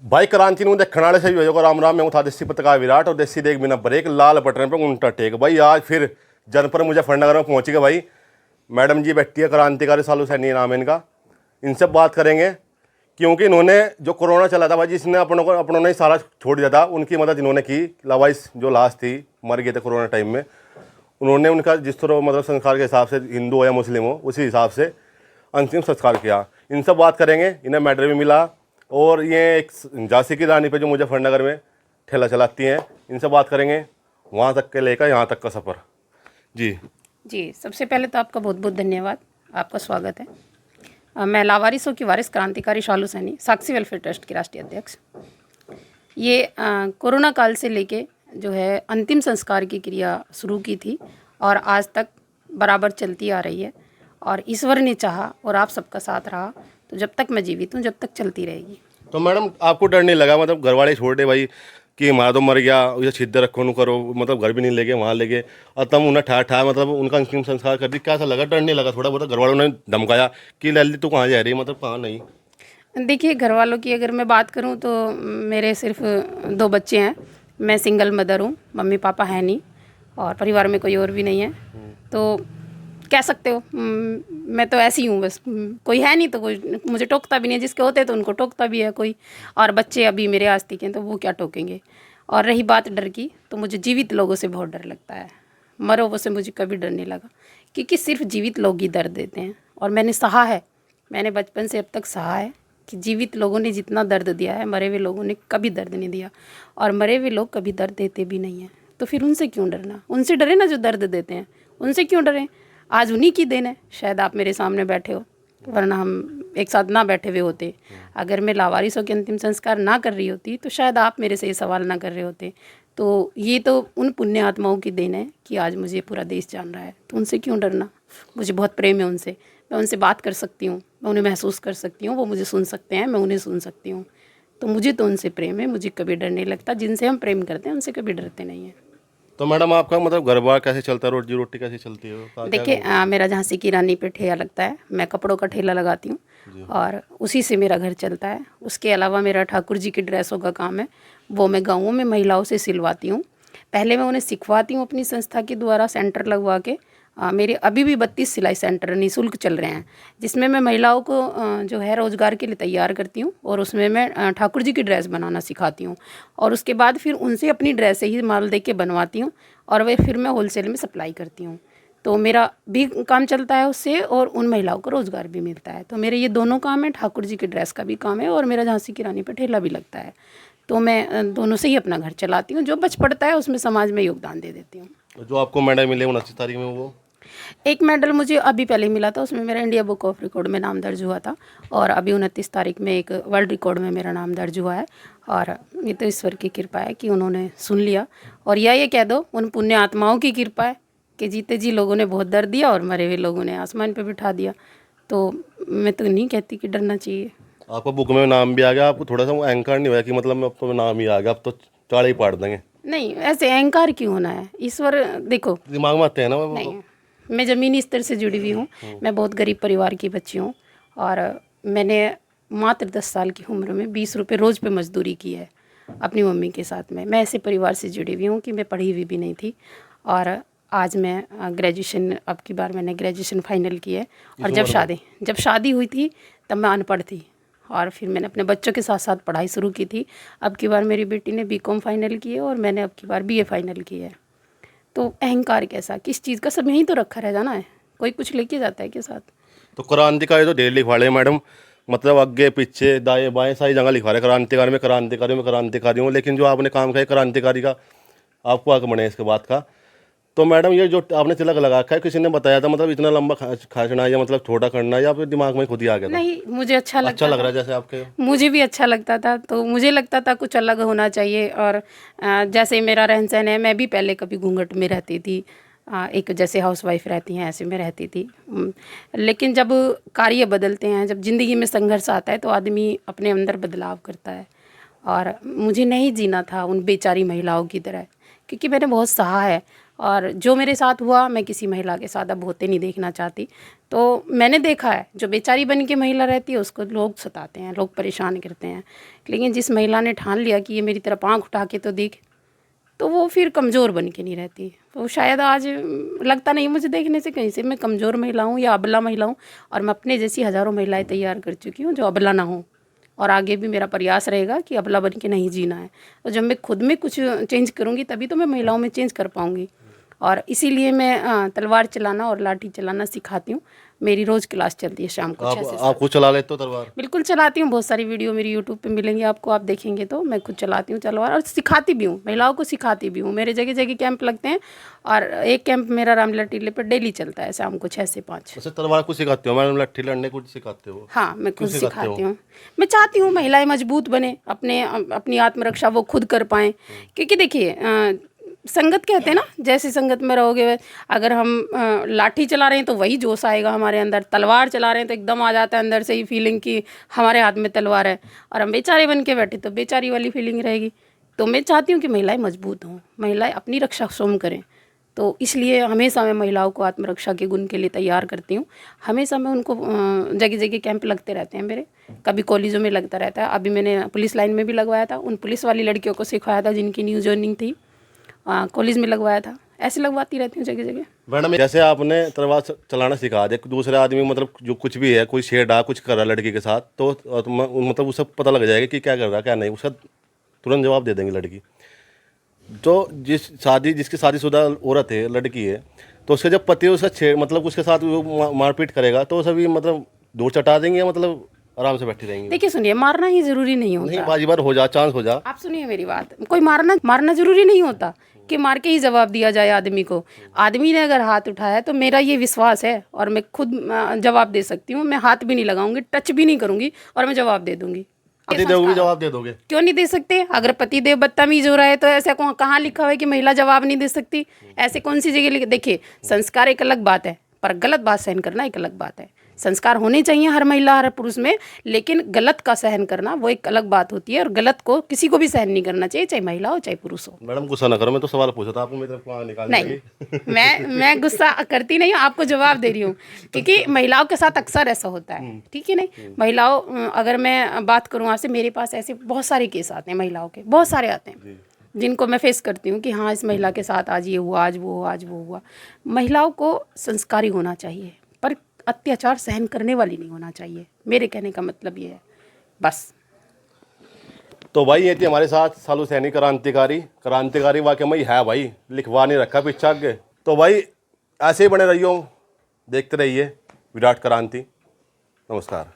भाई क्रांति नु देखने वाले सभी भाइयों को राम राम। मैं था देसी पत्रकार विराट और देसी देख बिना ब्रेक लाल बटन पर उल्टा टेक। भाई आज फिर जनपद मुजफ्फरनगर में पहुंच गए भाई। मैडम जी बैठी है, क्रांतिकारी सालू सैनी नाम है इनका। इनसे बात करेंगे क्योंकि इन्होंने जो कोरोना चला था भाई, जिसने अपनों ने सारा छोड़ दिया था, उनकी मदद इन्होंने की। लावाइस जो लाश थी मर गए थे कोरोना टाइम में, उन्होंने उनका जिस तरह मतलब संस्कार के हिसाब से, हिंदू हो या मुस्लिम हो, उसी हिसाब से अंतिम संस्कार किया। इनसे बात करेंगे। इन्हें मेडल भी मिला और ये एक झांसी की रानी पे जो मुजफ्फरनगर में ठेला चलाती हैं, इनसे बात करेंगे वहाँ तक के लेकर यहाँ तक का सफ़र। जी सबसे पहले तो आपका बहुत बहुत धन्यवाद, आपका स्वागत है। मैं लावारिसों की वारिस क्रांतिकारी शालू सैनी, साक्षी वेलफेयर ट्रस्ट की राष्ट्रीय अध्यक्ष। ये कोरोना काल से लेके जो है अंतिम संस्कार की क्रिया शुरू की थी और आज तक बराबर चलती आ रही है। और ईश्वर ने चाहा और आप सबका साथ रहा तो जब तक मैं जीवित हूँ, जब तक चलती रहेगी। तो मैडम आपको डर नहीं लगा, मतलब घर वाले छोड़ दे भाई कि हमारा तो मर गया, ये सीधे रखो न करो, मतलब घर भी नहीं ले गए, वहाँ ले गए और तब उन्हें ठा मतलब उनका अंतिम संस्कार कर दी, क्या सा लगा? डर नहीं लगा थोड़ा बहुत? घर वालों ने धमकाया कि लल्ली तू कहाँ जा रही है, मतलब कहाँ नहीं? देखिए, घर वालों की अगर मैं बात करूं तो मेरे सिर्फ 2 बच्चे हैं। मैं सिंगल मदर हूं, मम्मी पापा हैं नहीं और परिवार में कोई और भी नहीं है। तो कह सकते हो मैं तो ऐसी हूँ बस। कोई है नहीं तो कोई मुझे टोकता भी नहीं है, जिसके होते तो उनको टोकता भी है कोई। और बच्चे अभी मेरे आस्तिक हैं तो वो क्या टोकेंगे। और रही बात डर की, तो मुझे जीवित लोगों से बहुत डर लगता है। मरो वो से मुझे कभी डर नहीं लगा, क्योंकि सिर्फ जीवित लोग ही दर्द देते हैं। और मैंने सहा है, मैंने बचपन से अब तक सहा है कि जीवित लोगों ने जितना दर्द दिया है, मरे हुए लोगों ने कभी दर्द नहीं दिया। और मरे हुए लोग कभी दर्द देते भी नहीं हैं, तो फिर उनसे क्यों डरना? उनसे डरे ना जो दर्द देते हैं, उनसे क्यों डरें? आज उन्हीं की देन है, शायद आप मेरे सामने बैठे हो, वरना हम एक साथ ना बैठे हुए होते। अगर मैं लावारिसों के अंतिम संस्कार ना कर रही होती तो शायद आप मेरे से ये सवाल ना कर रहे होते। तो ये तो उन पुण्य आत्माओं की देन है कि आज मुझे पूरा देश जान रहा है, तो उनसे क्यों डरना? मुझे बहुत प्रेम है उनसे, मैं उनसे बात कर सकती हूँ, मैं उन्हें महसूस कर सकती हूँ, वो मुझे सुन सकते हैं, मैं उन्हें सुन सकती हूँ। तो मुझे तो उनसे प्रेम है, मुझे कभी डर नहीं लगता। जिनसे हम प्रेम करते हैं उनसे कभी डरते नहीं हैं। तो मैडम आपका मतलब घर बार कैसे चलता है, रोजी रोटी कैसे चलती है? देखिए, मेरा झांसी की रानी पे ठेला लगता है, मैं कपड़ों का ठेला लगाती हूँ और उसी से मेरा घर चलता है। उसके अलावा मेरा ठाकुर जी की ड्रेसों का काम है, वो मैं गाँवों में महिलाओं से सिलवाती हूँ। पहले मैं उन्हें सिखवाती हूँ अपनी संस्था के द्वारा सेंटर लगवा के। मेरे अभी भी 32 सिलाई सेंटर निःशुल्क चल रहे हैं, जिसमें मैं महिलाओं को जो है रोज़गार के लिए तैयार करती हूँ और उसमें मैं ठाकुर जी की ड्रेस बनाना सिखाती हूँ। और उसके बाद फिर उनसे अपनी ड्रेस से ही माल दे के बनवाती हूँ और वे फिर मैं होलसेल में सप्लाई करती हूँ। तो मेरा भी काम चलता है उससे और उन महिलाओं को रोज़गार भी मिलता है। तो मेरे ये दोनों काम है, ठाकुर जी की ड्रेस का भी काम है और मेरा झांसी की रानी पे ठेला भी लगता है। तो मैं दोनों से ही अपना घर चलाती हूँ, जो बच पड़ता है उसमें समाज में योगदान दे देती हूँ। जो आपको मेडल मिले 29 तारीख में, वो एक मेडल मुझे अभी पहले मिला था, उसमें मेरा इंडिया बुक ऑफ रिकॉर्ड में नाम दर्ज हुआ था और अभी 29 तारीख में एक वर्ल्ड रिकॉर्ड में मेरा नाम दर्ज हुआ है। और ये तो ईश्वर की कृपा है कि उन्होंने सुन लिया। और या ये कह दो उन पुण्य आत्माओं की कृपा है कि जीते जी लोगों ने बहुत दर्द दिया और मरे हुए लोगों ने आसमान पर बिठा दिया। तो मैं तो नहीं कहती कि डरना चाहिए। आपका बुक में नाम भी आ गया, आपको थोड़ा सा वो अहंकार नहीं हुआ कि मतलब अब तो नाम ही आ गया, अब तो चाड़े ही पाड़ देंगे? नहीं, ऐसे अहंकार क्यों होना है? ईश्वर देखो, दिमाग में आते हैं ना वो। नहीं, मैं ज़मीनी स्तर से जुड़ी हुई हूँ। मैं बहुत गरीब परिवार की बच्ची हूँ और मैंने मात्र 10 साल की उम्र में 20 रुपये रोज़ पे मजदूरी की है अपनी मम्मी के साथ में। मैं ऐसे परिवार से जुड़ी हुई हूँ कि मैं पढ़ी हुई भी नहीं थी और आज मैं ग्रेजुएशन, अब की बार मैंने ग्रेजुएशन फाइनल की है। और जब शादी हुई थी तब मैं अनपढ़ थी और फिर मैंने अपने बच्चों के साथ साथ पढ़ाई शुरू की थी। अब की बार मेरी बेटी ने बीकॉम फाइनल की है और मैंने अब की बार बीए फाइनल की है। तो अहंकार कैसा, किस चीज़ का? सब यहीं तो रखा रह जाना है, कोई कुछ लेके जाता है के साथ? तो क्रांतिकारी तो ढेर लिखवा रहे हैं मैडम, मतलब आगे पीछे दाएं बाएं सारी जगह लिखवा रहे हैं क्रांतिकारी में, क्रांतिकारी में, क्रांतिकारी हूँ। लेकिन जो आपने काम किया क्रांतिकारी का, आपको आगे बढ़े इसके बाद का। तो मैडम ये जो आपने तिलक लगा रखा है, किसी ने बताया था मतलब इतना लंबा खींचना या मतलब छोटा करना, या फिर दिमाग में खुद ही आ गया था? नहीं, मुझे अच्छा लग रहा है जैसे आपके। मुझे भी अच्छा लगता था, तो मुझे लगता था कुछ अलग होना चाहिए। और जैसे मेरा रहन सहन है, मैं भी पहले कभी घूंघट में रहती थी, एक जैसे हाउसवाइफ रहती हैं ऐसे में रहती थी। लेकिन जब कार्य बदलते हैं, जब ज़िंदगी में संघर्ष आता है तो आदमी अपने अंदर बदलाव करता है। और मुझे नहीं जीना था उन बेचारी महिलाओं की तरह, क्योंकि मैंने बहुत सहा है। और जो मेरे साथ हुआ मैं किसी महिला के साथ अब होते नहीं देखना चाहती। तो मैंने देखा है जो बेचारी बन के महिला रहती है उसको लोग सताते हैं, लोग परेशान करते हैं, लेकिन जिस महिला ने ठान लिया कि ये मेरी तरफ आँख उठा के तो देख, तो वो फिर कमज़ोर बन के नहीं रहती। तो शायद आज लगता नहीं मुझे देखने से कहीं से मैं कमज़ोर महिला हूँ या अबला महिला हूँ, और मैं अपने जैसी हज़ारों महिलाएं तैयार कर चुकी हूँ जो अबला ना हो, और आगे भी मेरा प्रयास रहेगा कि अबला बन के नहीं जीना है। और जब मैं खुद में कुछ चेंज करूँगी तभी तो मैं महिलाओं में चेंज कर पाऊँगी, और इसीलिए मैं तलवार चलाना और लाठी चलाना सिखाती हूँ। मेरी रोज़ क्लास चलती है शाम को 6 से 7। आप खुद चला लेते हो तलवार? बिल्कुल चलाती हूँ, बहुत सारी वीडियो मेरी यूट्यूब पे मिलेंगी आपको, आप देखेंगे तो मैं खुद चलाती हूँ तलवार, और सिखाती भी हूँ, महिलाओं को सिखाती भी हूँ। मेरे जगह जगह कैंप लगते हैं, और एक कैंप मेरा रामलीला टीले पर डेली चलता है शाम को 6 से 5। वैसे तलवार कुछ सिखाते हो? मैडम लट्ठी लड़ने कुछ सिखाते हो? हाँ, मैं खुद सिखाती हूँ। मैं चाहती हूँ महिलाएं मजबूत बने, अपनी आत्मरक्षा वो खुद कर पाएँ, क्योंकि देखिए संगत कहते हैं ना, जैसी संगत में रहोगे, अगर हम लाठी चला रहे हैं तो वही जोश आएगा हमारे अंदर, तलवार चला रहे हैं तो एकदम आ जाता है अंदर से ही फीलिंग कि हमारे हाथ में तलवार है, और हम बेचारे बन के बैठे तो बेचारी वाली फीलिंग रहेगी। तो मैं चाहती हूँ कि महिलाएं मजबूत हों, महिलाएं अपनी रक्षा स्वयं करें। तो इसलिए हमेशा मैं महिलाओं को आत्मरक्षा के गुण के लिए तैयार करती हूँ। हमेशा मैं उनको जगह जगह कैंप लगते रहते हैं मेरे, कभी कॉलेजों में लगता रहता है, अभी मैंने पुलिस लाइन में भी लगवाया था, उन पुलिस वाली लड़कियों को सिखाया था जिनकी न्यू जॉइनिंग थी, कॉलेज में लगवाया था, ऐसे लगवाती रहती हूँ जगह जगह। मैडम जैसे आपने तलवार चलाना सिखा दिया, दूसरे आदमी मतलब जो कुछ भी है, कोई छेड़ा कुछ कर रहा है लड़की के साथ, तो मतलब उसे पता लग जाएगा कि क्या कर रहा है क्या नहीं, उसका तुरंत जवाब दे देंगे लड़की। तो जिसकी शादीशुदा औरत है, लड़की है, तो उसके जब पति उसका मतलब उसके साथ वो मारपीट करेगा तो सभी मतलब दूर चटा देंगे या मतलब आराम से बैठी रहेंगी? देखिए सुनिए, मारना ही जरूरी नहीं होता। नहीं, बाजी बार हो जा, चांस हो जा। आप सुनिए मेरी बात, कोई मारना जरूरी नहीं होता कि मार के ही जवाब दिया जाए आदमी को। आदमी ने अगर हाथ उठाया तो मेरा ये विश्वास है, और मैं खुद जवाब दे सकती हूँ, मैं हाथ भी नहीं लगाऊंगी, टच भी नहीं करूंगी, और मैं जवाब दे दूंगी। पतिदेव भी जवाब दे दोगे? क्यों नहीं दे सकते? अगर पतिदेव बदतमीज हो रहा है तो ऐसा कहाँ लिखा हुआ है कि महिला जवाब नहीं दे सकती? ऐसे कौन सी जगह देखिए, संस्कार एक अलग बात है, पर गलत बात सहन करना एक अलग बात है। संस्कार होने चाहिए हर महिला हर पुरुष में, लेकिन गलत का सहन करना वो एक अलग बात होती है, और गलत को किसी को भी सहन नहीं करना चाहिए, चाहे महिला हो चाहे पुरुष हो। मैडम गुस्सा ना करो, मैं तो सवाल पूछा था, आपको मेरे तरफ निकालने नहीं मैं गुस्सा करती नहीं हूँ, आपको जवाब दे रही हूँ, क्योंकि महिलाओं के साथ अक्सर ऐसा होता है, ठीक है नहीं? महिलाओं, अगर मैं बात करूँ आपसे, मेरे पास ऐसे बहुत सारे केस आते हैं महिलाओं के, बहुत सारे आते हैं जिनको मैं फेस करती हूँ कि हाँ इस महिला के साथ आज ये हुआ, आज वो हुआ। महिलाओं को संस्कारी होना चाहिए, पर अत्याचार सहन करने वाली नहीं होना चाहिए, मेरे कहने का मतलब ये है बस। तो भाई ये थी हमारे साथ सालू सैनी क्रांतिकारी वाकई में है भाई, लिखवा नहीं रखा पीछा आगे। तो भाई ऐसे ही बने रहियो, देखते रहिए विराट क्रांति। नमस्कार।